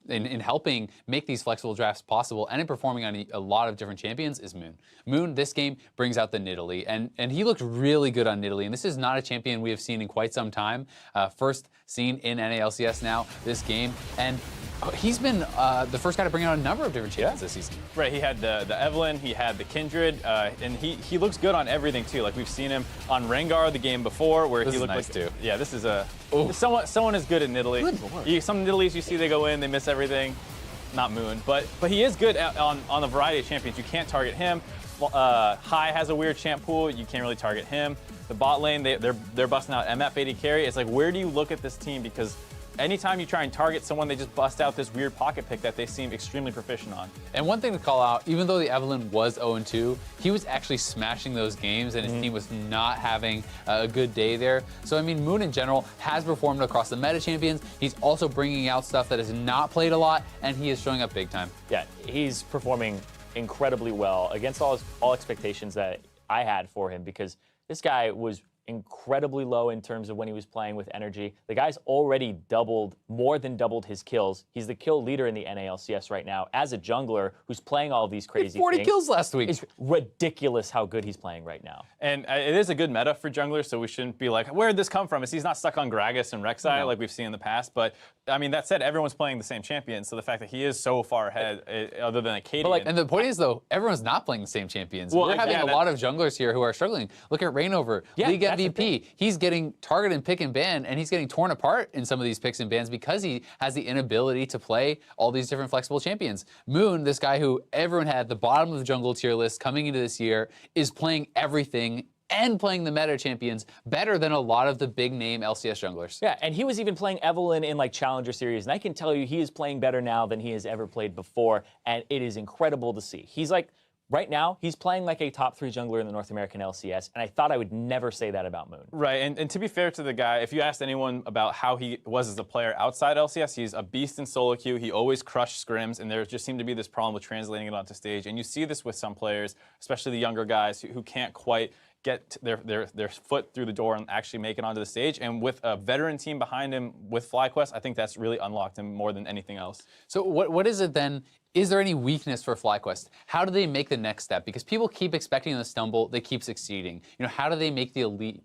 in helping make these flexible drafts possible and in performing on a lot of different champions is Moon. Moon, this game, brings out the Nidalee, and he looked really good on Nidalee, and this is not a champion we have seen in quite some time. First seen in NALCS now this game, and he's been the first guy to bring out a number of different champions this season. Right, he had the Evelynn, he had the Kindred, and he looks good on everything too. Like we've seen him on Rengar the game before, where he looked nice like too. Yeah, this is someone is good at Nidalee. Some Nidalees you see they go in, they miss everything. Not Moon, but he is good on a variety of champions. You can't target him. High has a weird champ pool. You can't really target him. The bot lane, they're busting out MF AD carry. It's like, where do you look at this team? Because anytime you try and target someone, they just bust out this weird pocket pick that they seem extremely proficient on. And one thing to call out, even though the Evelynn was 0-2, he was actually smashing those games, and his team was not having a good day there. So, I mean, Moon in general has performed across the meta champions. He's also bringing out stuff that is not played a lot, and he is showing up big time. Yeah, he's performing incredibly well against all expectations that I had for him because this guy was incredibly low in terms of when he was playing with energy. The guy's already more than doubled his kills. He's the kill leader in the NALCS right now as a jungler who's playing all these crazy 40 things. kills last week. It's ridiculous how good he's playing right now. And it is a good meta for junglers, so we shouldn't be like, where did this come from? He's not stuck on Gragas and Rek'Sai like we've seen in the past. But, I mean, that said, everyone's playing the same champion, so the fact that he is so far ahead, other than Acadian. And the point is, though, everyone's not playing the same champions. Well, We're having a lot of junglers here who are struggling. Look at Reignover, League MVP. He's getting targeted and pick and ban, and he's getting torn apart in some of these picks and bans because he has the inability to play all these different flexible champions. Moon, this guy who everyone had at the bottom of the jungle tier list coming into this year, is playing everything and playing the meta champions better than a lot of the big name LCS junglers. Yeah, and he was even playing Evelynn in like Challenger Series, and I can tell you he is playing better now than he has ever played before, and it is incredible to see. He's like, right now, he's playing like a top 3 jungler in the North American LCS, and I thought I would never say that about Moon. Right, and to be fair to the guy, if you asked anyone about how he was as a player outside LCS, he's a beast in solo queue. He always crushed scrims, and there just seemed to be this problem with translating it onto stage. And you see this with some players, especially the younger guys who can't quite get their foot through the door and actually make it onto the stage. And with a veteran team behind him with FlyQuest, I think that's really unlocked him more than anything else. So what is it then? Is there any weakness for FlyQuest? How do they make the next step? Because people keep expecting them to stumble, they keep succeeding. You know, how do they make the elite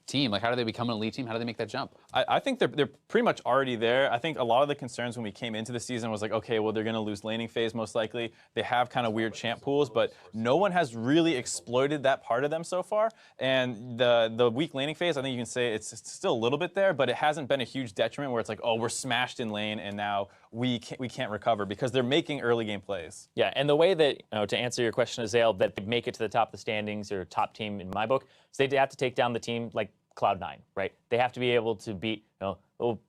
team? Like, how do they become an elite team? How do they make that jump? I think they're pretty much already there. I think a lot of the concerns when we came into the season was like, okay, well, they're going to lose laning phase most likely. They have kind of weird champ pools, but no one has really exploited that part of them so far. And the weak laning phase, I think you can say it's still a little bit there, but it hasn't been a huge detriment where it's like, oh, we're smashed in lane and now we can't recover because they're making early game plays. Yeah, and the way that, to answer your question, Azale, that they make it to the top of the standings or top team in my book, is they have to take down the team like Cloud9, right? They have to be able to beat, a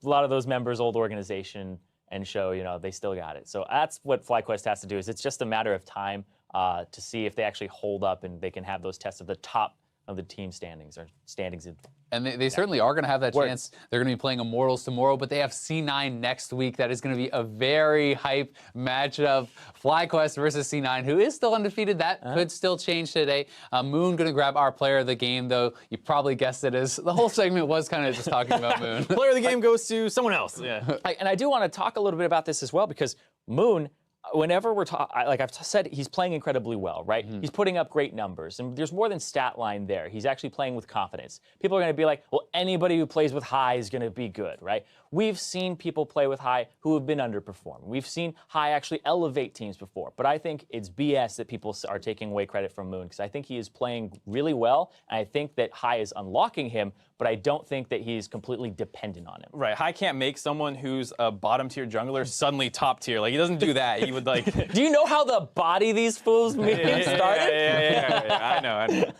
lot of those members' old organization and show, they still got it. So that's what FlyQuest has to do. Is it's just a matter of time to see if they actually hold up and they can have those tests of the top of the team standings or standings. And they certainly are going to have that chance. They're going to be playing Immortals tomorrow, but they have C9 next week. That is going to be a very hype matchup. FlyQuest versus C9, who is still undefeated. That could still change today. Moon going to grab our player of the game, though. You probably guessed it is. The whole segment was kind of just talking about Moon. Player of the game goes to someone else. Yeah. And I do want to talk a little bit about this as well, because Moon, whenever we're talking, like I've said, he's playing incredibly well, right? He's putting up great numbers, and there's more than stat line there. He's actually playing with confidence. People are going to be like, well, anybody who plays with High is going to be good, right? We've seen people play with High who have been underperforming. We've seen High actually elevate teams before, but I think it's BS that people are taking away credit from Moon, because I think he is playing really well, and I think that High is unlocking him, but I don't think that he's completely dependent on him. Right, High can't make someone who's a bottom tier jungler suddenly top tier. Like, he doesn't do that. He would like. Do you know how the body these fools started? Yeah, I know.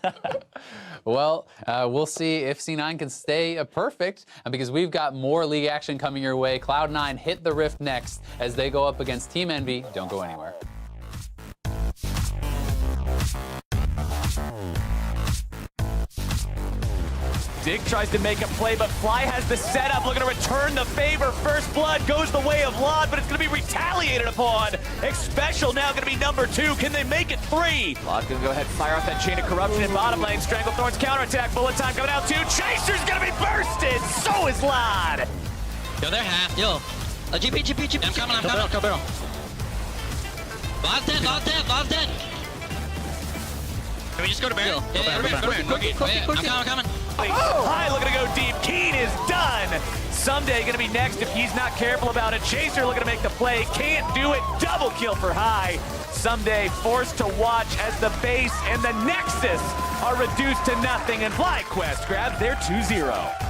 Well, we'll see if C9 can stay perfect, because we've got more league action coming your way. Cloud9 hit the Rift next as they go up against Team Envy. Don't go anywhere. Dig tries to make a play, but Fly has the setup, looking to return the favor. First blood goes the way of Lod, but it's going to be retaliated upon. Xpecial now going to be number 2. Can they make it 3? Lod going to go ahead and fire off that chain of corruption in bottom lane. Stranglethorn's counterattack. Bullet time coming out too. Chaser's going to be bursted. So is Lod. Yo, they're half. Yo. GP. I'm coming. Lod's dead. Can we just go to barrel? Yeah, go to barrel. I'm coming. High looking to go deep. Keen is done. Someday going to be next if he's not careful about it. Chaser looking to make the play. Can't do it. Double kill for High. Someday forced to watch as the base and the Nexus are reduced to nothing, and FlyQuest grabs their 2-0.